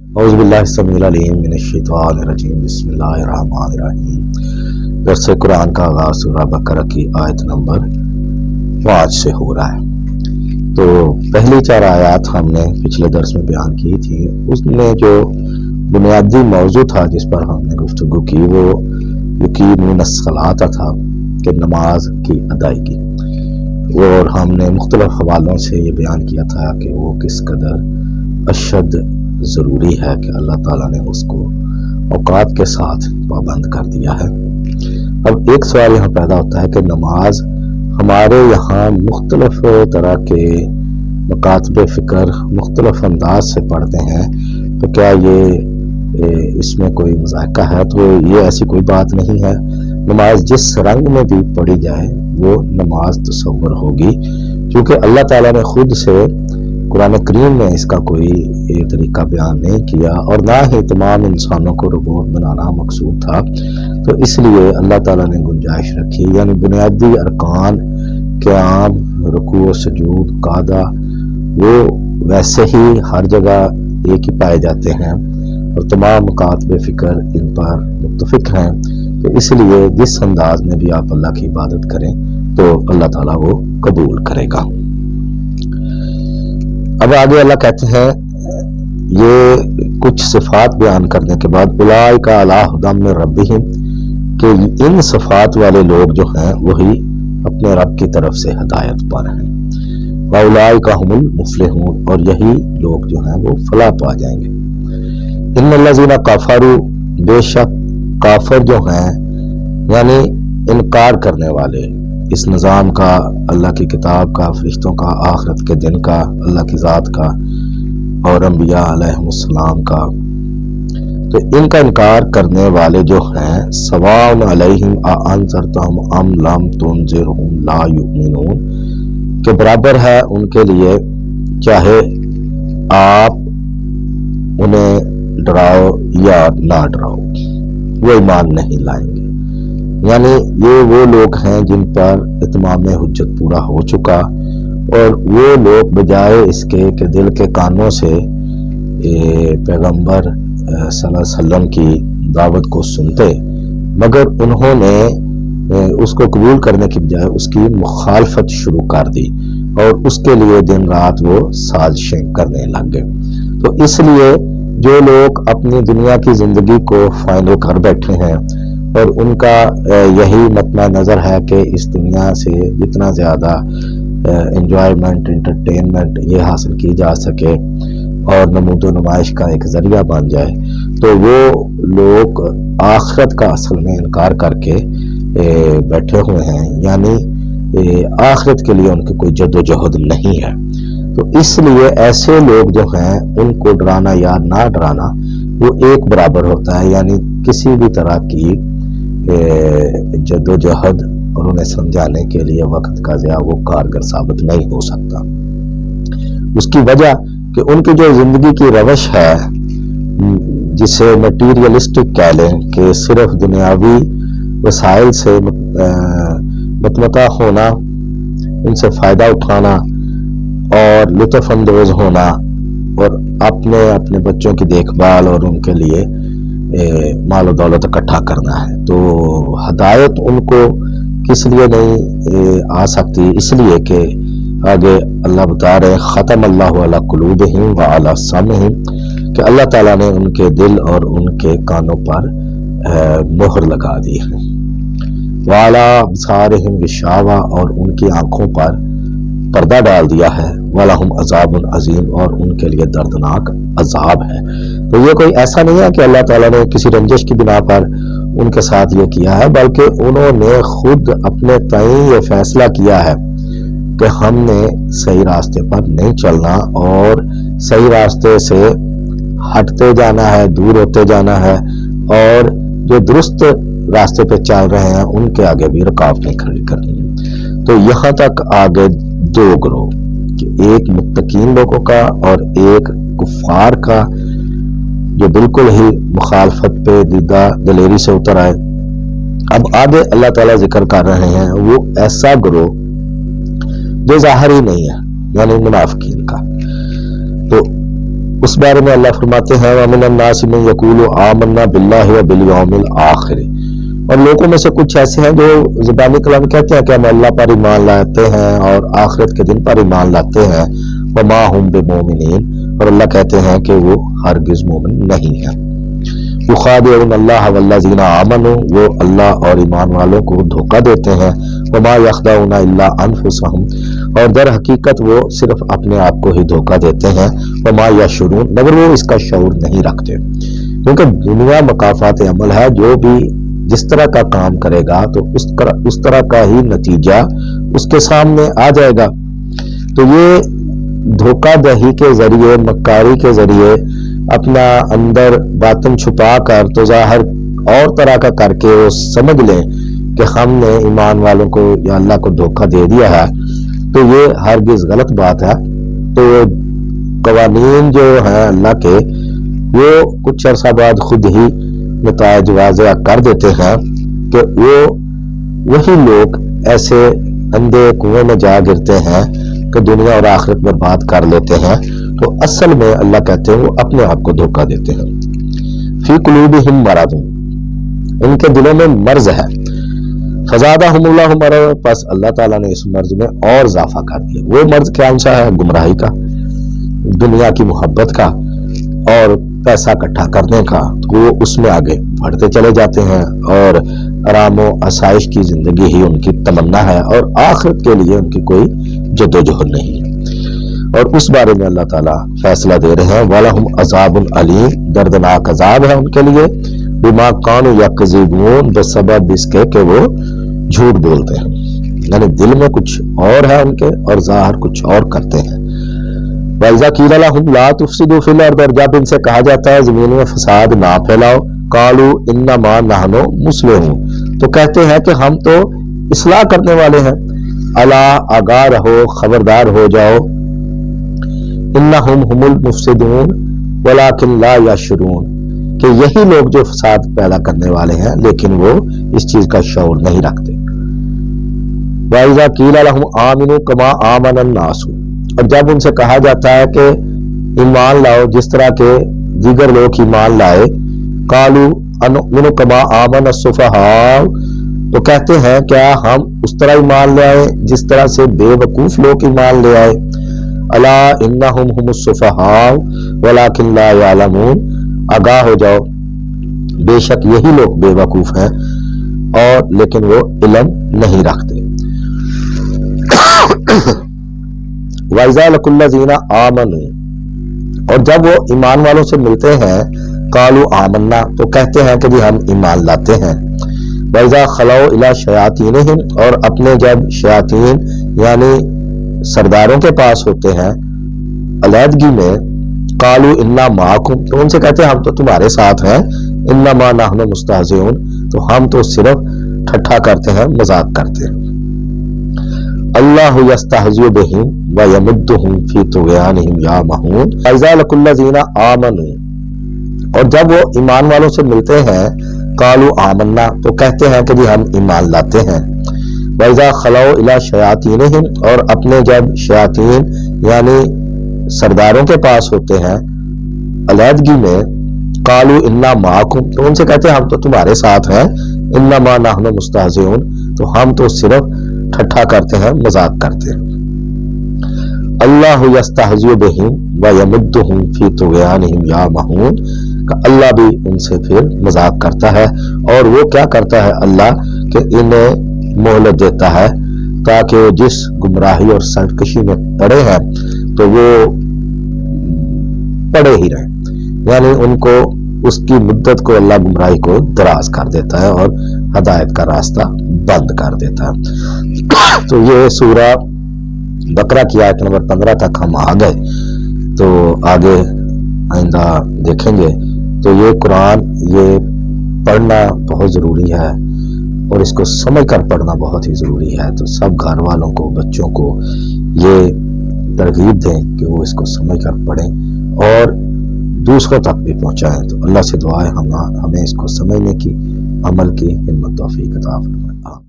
اعوذ باللہ السمیع العلیم من الشیطان الرجیم بسم اللہ الرحمن الرحیم۔ درس قرآن کا آغاز سورہ بقرہ کی آیت نمبر 5 سے ہو رہا ہے۔ تو پہلی 4 آیات ہم نے پچھلے درس میں بیان کی تھی۔ اس میں جو بنیادی موضوع تھا جس پر ہم نے گفتگو کی وہ یقین الصلاۃ تھا کہ نماز کی ادائیگی، اور ہم نے مختلف حوالوں سے یہ بیان کیا تھا کہ وہ کس قدر اشد ضروری ہے کہ اللہ تعالیٰ نے اس کو اوقات کے ساتھ پابند کر دیا ہے۔ اب ایک سوال یہاں پیدا ہوتا ہے کہ نماز ہمارے یہاں مختلف طرح کے مکاتب فکر مختلف انداز سے پڑھتے ہیں، تو کیا یہ اس میں کوئی مذائقہ ہے؟ تو یہ ایسی کوئی بات نہیں ہے۔ نماز جس رنگ میں بھی پڑھی جائے وہ نماز تصور ہوگی، کیونکہ اللہ تعالیٰ نے خود سے قرآن کریم میں اس کا کوئی طریقہ بیان نہیں کیا، اور نہ ہی تمام انسانوں کو روبوٹ بنانا مقصود تھا۔ تو اس لیے اللہ تعالیٰ نے گنجائش رکھی، یعنی بنیادی ارکان قیام، رکوع، سجود، قعدہ وہ ویسے ہی ہر جگہ ایک ہی پائے جاتے ہیں، اور تمام مکاتب فکر ان پر متفق ہیں۔ تو اس لیے جس انداز میں بھی آپ اللہ کی عبادت کریں تو اللہ تعالیٰ وہ قبول کرے گا۔ اب آگے اللہ کہتے ہیں یہ کچھ صفات بیان کرنے کے بعد اولئک علی ھدی من ربہم، کہ ان صفات والے لوگ جو ہیں وہی اپنے رب کی طرف سے ہدایت پر ہیں، واولئک ھم المفلحون، اور یہی لوگ جو ہیں وہ فلاح پا جائیں گے۔ ان الذین کفروا، بے شک کافر جو ہیں یعنی انکار کرنے والے اس نظام کا، اللہ کی کتاب کا، فرشتوں کا، آخرت کے دن کا، اللہ کی ذات کا اور انبیاء علیہ السلام کا، تو ان کا انکار کرنے والے جو ہیں سواء علیہم اانذرتہم ام لم تنذرہم لا یؤمنون، کہ برابر ہے ان کے لیے چاہے آپ انہیں ڈراؤ یا نہ ڈراؤ، وہ ایمان نہیں لائیں گے۔ یعنی یہ وہ لوگ ہیں جن پر اتمام حجت پورا ہو چکا، اور وہ لوگ بجائے اس کے کہ دل کے کانوں سے پیغمبر صلی اللہ علیہ وسلم کی دعوت کو سنتے، مگر انہوں نے اس کو قبول کرنے کی بجائے اس کی مخالفت شروع کر دی، اور اس کے لیے دن رات وہ سازشیں کرنے لگ گئے۔ تو اس لیے جو لوگ اپنی دنیا کی زندگی کو فائنل کر بیٹھے ہیں اور ان کا یہی مطمع نظر ہے کہ اس دنیا سے جتنا زیادہ انجوائمنٹ، انٹرٹینمنٹ یہ حاصل کی جا سکے اور نمود و نمائش کا ایک ذریعہ بن جائے، تو وہ لوگ آخرت کا اصل میں انکار کر کے بیٹھے ہوئے ہیں، یعنی آخرت کے لیے ان کی کوئی جد و جہد نہیں ہے۔ تو اس لیے ایسے لوگ جو ہیں ان کو ڈرانا یا نہ ڈرانا وہ ایک برابر ہوتا ہے، یعنی کسی بھی طرح کی جد و جہد اور انہیں سمجھانے کے لیے وقت کا ضیاع وہ کارگر ثابت نہیں ہو سکتا۔ اس کی وجہ کہ ان کی جو زندگی کی روش ہے جسے میٹیریلسٹک کہہ لیں، کہ صرف دنیاوی وسائل سے متمتع ہونا، ان سے فائدہ اٹھانا اور لطف اندوز ہونا، اور اپنے بچوں کی دیکھ بھال اور ان کے لیے مال و دولت اکٹھا کرنا ہے۔ تو ہدایت ان کو کس لیے نہیں آ سکتی؟ اس لیے کہ آگے اللہ بتا رہے ختم اللہ علی قلوبہم وعلی سمعہم، کہ اللہ تعالیٰ نے ان کے دل اور ان کے کانوں پر مہر لگا دی ہے، وعلی ابصارہم غشاوہ، اور ان کی آنکھوں پر پردہ ڈال دیا ہے، وَلَهُمْ عَذَابٌ عَظِيمٌ، اور ان کے لیے دردناک عذاب ہے۔ تو یہ کوئی ایسا نہیں ہے کہ اللہ تعالیٰ نے کسی رنجش کی بنا پر ان کے ساتھ یہ کیا ہے، بلکہ انہوں نے خود اپنے تئیں یہ فیصلہ کیا ہے کہ ہم نے صحیح راستے پر نہیں چلنا، اور صحیح راستے سے ہٹتے جانا ہے، دور ہوتے جانا ہے، اور جو درست راستے پہ چل رہے ہیں ان کے آگے بھی رکاوٹیں کھڑی کرنی ہیں۔ تو یہاں تک آگے 2 گروہ، ایک متقین لوگوں کا اور ایک کفار کا جو بالکل ہی مخالفت پہ دیدہ دلیری سے اتر آئے۔ اب آگے اللہ تعالیٰ ذکر کر رہے ہیں وہ ایسا گروہ جو ظاہری نہیں ہے، یعنی منافقین کا۔ تو اس بارے میں اللہ فرماتے ہیں وَمِنَ النَّاسِ مَن يَقُولُ آمَنَّا بِاللَّهِ وَبِالْيَوْمِ الْآخِرِ، اور لوگوں میں سے کچھ ایسے ہیں جو زبانی کلام کہتے ہیں کہ ہم اللہ پر ایمان لاتے ہیں اور آخرت کے دن پر ایمان لاتے ہیں، وَمَا هُمْ بِمُؤْمِنِينَ، اور اللہ کہتے ہیں کہ وہ ہرگز مومن نہیں ہیں۔ یخادعون اللہ والذین آمنوا، وہ اللہ اور ایمان والوں کو دھوکہ دیتے ہیں، وما یخدعون الا انفسهم، اور در حقیقت وہ صرف اپنے آپ کو ہی دھوکہ دیتے ہیں، وما یشعرون، مگر وہ اس کا شعور نہیں رکھتے، کیونکہ دنیا مکافات عمل ہے، جو بھی جس طرح کا کام کرے گا تو اس طرح کا ہی نتیجہ اس کے سامنے آ جائے گا۔ تو یہ دھوکہ دہی کے ذریعے، مکاری کے ذریعے اپنا اندر باطن چھپا کر تو ظاہر اور طرح کا کر کے وہ سمجھ لیں کہ ہم نے ایمان والوں کو یا اللہ کو دھوکہ دے دیا ہے، تو یہ ہرگز غلط بات ہے۔ تو قوانین جو ہیں اللہ کے، وہ کچھ عرصہ بعد خود ہی نتائج واضح کر دیتے ہیں کہ وہی لوگ ایسے اندھے کنویں میں جا گرتے ہیں کہ دنیا اور آخرت برباد کر لیتے ہیں۔ تو اصل میں اللہ کہتے ہیں وہ اپنے آپ کو دھوکہ دیتے ہیں۔ فی قلوبہم مرض، ان کے دلوں میں مرض ہے، فزادہم اللہ مرض، پس اللہ تعالیٰ نے اس مرض میں اور اضافہ کر دیا۔ وہ مرض کیا سا ہے؟ گمراہی کا، دنیا کی محبت کا اور پیسہ اکٹھا کرنے کا، تو وہ اس میں آگے بڑھتے چلے جاتے ہیں، اور آرام و آسائش کی زندگی ہی ان کی تمنا ہے، اور آخرت کے لیے ان کی کوئی جدوجہد نہیں ہے۔ اور اس بارے میں اللہ تعالیٰ فیصلہ دے رہے ہیں وَلَهُمْ عَذَابٌ عَلِيمٌ، دردناک عذاب ہے ان کے لیے، بِمَا كَانُوا يَكْذِبُونَ، بسبب اس کے کہ وہ جھوٹ بولتے ہیں، یعنی دل میں کچھ اور ہے ان کے اور ظاہر کچھ اور کرتے ہیں۔ وَإِذَا قِيلَ لَهُمْ لَا تُفْسِدُوا فِي الْأَرْضِ، اور جب ان سے کہا جاتا ہے زمین میں فساد نہ پھیلاؤ، قَالُوا إِنَّمَا نَحْنُ مُصْلِحُونَ، تو کہتے ہیں کہ ہم تو اصلاح کرنے والے ہیں۔ الا، آگاہ رہو، خبردار ہو جاؤ، انہم ہم المفسدون ولکن لا یشعرون، کہ یہی لوگ جو فساد پیدا کرنے والے ہیں لیکن وہ اس چیز کا شعور نہیں رکھتے۔ وَإِذَا قِيلَ لَهُمْ آمِنُوا كَمَا آمَنَ النَّاسُ، اور جب ان سے کہا جاتا ہے کہ ایمان لاؤ جس طرح کے دیگر لوگ ایمان لائے، قَالُوا أَنُؤْمِنُ كَمَا آمَنَ السُّفَهَاءُ، تو کہتے ہیں کیا ہم اس طرح ایمان لے آئے جس طرح سے بے وقوف لوگ ایمان لے آئے۔ الا انہم ہم السفہاء ولکن لا یعلمون، آگاہ ہو جاؤ، بے شک یہی لوگ بے وقوف ہیں اور لیکن وہ علم نہیں رکھتے۔ وَإِذَا لَقُوا الَّذِينَ آمَنُوا، اور جب وہ ایمان والوں سے ملتے ہیں، قَالُوا آمَنَّا، تو کہتے ہیں کہ جی ہم ایمان لاتے ہیں۔ وَإِذَا خَلَوْا إِلَىٰ شَيَاطِينِهِمْ، اور اپنے جب شیاطین یعنی سرداروں کے پاس ہوتے ہیں علیحدگی میں، قالوا انا معکم، تو ان سے کہتے ہیں ہم تو تمہارے ساتھ ہیں، انما نحن مستہزئون، تو ہم تو صرف ٹھٹھا کرتے ہیں، مذاق کرتے ہیں۔ اللہ یستہزئ بہم ویمدہم فی طغیانہم یعمہون، اذا لقوا الذین آمنوا، اور جب وہ ایمان والوں سے ملتے ہیں، قالوا آمنا، تو کہتے ہیں کہ جی ہم ایمان لاتے ہیں۔ وَإِذَا خَلَوْا إِلَىٰ شَيَاطِينِهِمْ، اور اپنے جب شیاطین یعنی سرداروں کے پاس ہوتے ہیں علیحدگی میں، قَالُوا إِنَّا مَعَكُمْ، تو ان سے کہتے ہیں ہم تو تمہارے ساتھ ہیں، إِنَّمَا نَحْنُ مُسْتَهْزِئُونَ، تو ہم تو صرف ٹھٹھا کرتے ہیں، مذاق کرتے ہیں۔ اللہ یستہزئ بہم ویمدہم فی طغیانہم یعمہون، کہ اللہ بھی ان سے پھر مذاق کرتا ہے، اور وہ کیا کرتا ہے اللہ کہ انہیں مہلت دیتا ہے تاکہ وہ جس گمراہی اور سرکشی میں پڑے ہیں تو وہ پڑے ہی رہیں، یعنی ان کو اس کی مدت کو اللہ گمراہی کو دراز کر دیتا ہے اور ہدایت کا راستہ بند کر دیتا ہے۔ تو یہ سورہ بقرہ کی آیت نمبر 15 تک ہم آ گئے، تو آگے آئندہ دیکھیں گے۔ تو یہ قرآن یہ پڑھنا بہت ضروری ہے اور اس کو سمجھ کر پڑھنا بہت ہی ضروری ہے، تو سب گھر والوں کو، بچوں کو یہ ترغیب دیں کہ وہ اس کو سمجھ کر پڑھیں اور دوسروں تک بھی پہنچائیں۔ تو اللہ سے دعا ہے ہمیں اس کو سمجھنے کی، عمل کی ہمت توفیق عطا فرمائے۔